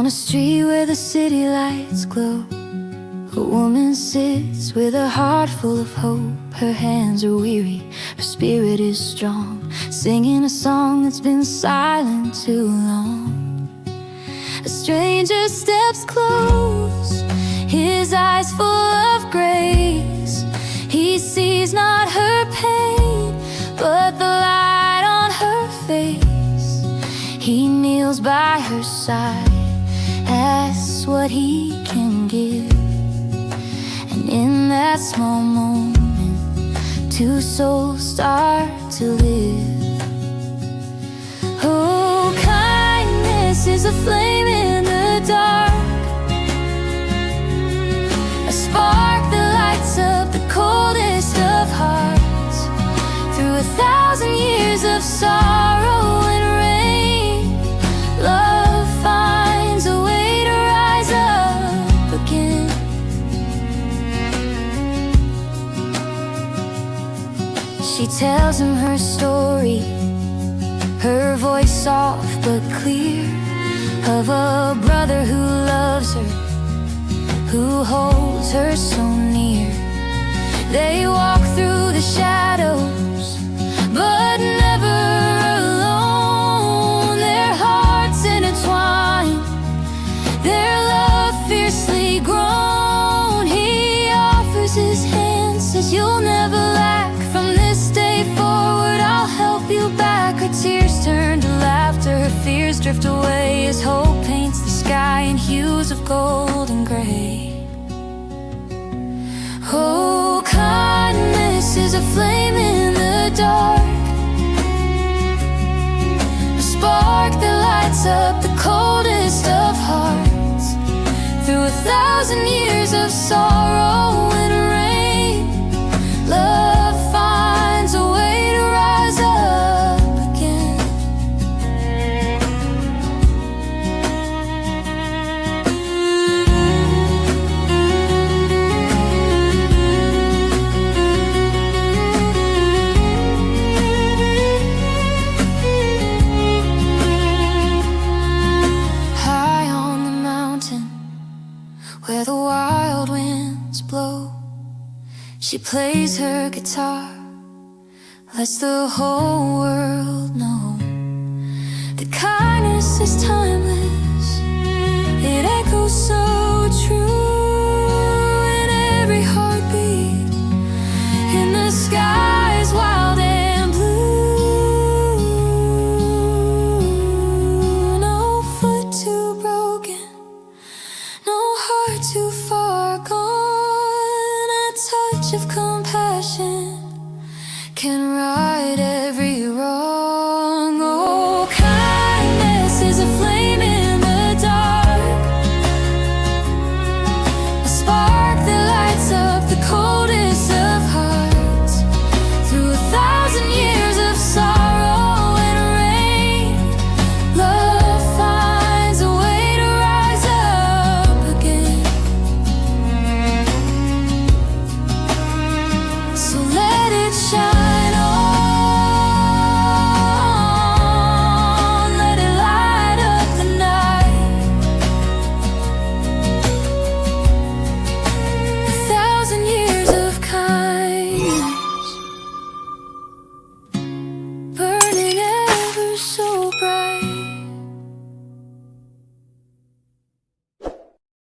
a street where the city lights glow, a woman sits with a heart full of hope. Her hands are weary, her spirit is strong, singing a song that's been silent too long. A stranger steps close, his eyes full of grace. He sees not her pain, but the light on her face. He kneels by her side, asks what he can give, and in that small moment, two souls start to live. Oh, kindness is a flame in the dark, a spark that lights up the coldest of hearts. Through 1,000 years of sorrow and rain, love finds a way to rise up again. She tells him her story, her voice soft but clear, of a brother who loves her, who holds her so near. They walk through the shadows, but never alone. Their hearts intertwine, their love fiercely grown. He offers his hand, says you'll never lack. From this day forward I'll help you back. Her tears turn to laughter, her fears drift away, as hope paints the sky in hues of gold and gray. Oh, kindness is a flame in the dark, a spark that lights up the coldest of hearts. Through 1,000 years of sorrow and rain, love finds a way to rise up again. High on the mountain, where the wild winds blow, she plays her guitar, lets the whole world know that kindness is timeless. It echoes so true in every heartbeat, in the skies wild and blue. No foot too broken, no heart too far gone. A touch of compassion can right every wrong. Oh, kindness is a flame in the dark, a spark that lights up the coldest of hearts. Through 1,000 years of sorrow and rain, love finds a way to rise up again. So let it shine on, let it light up the night. 1,000 years of kindness, burning ever so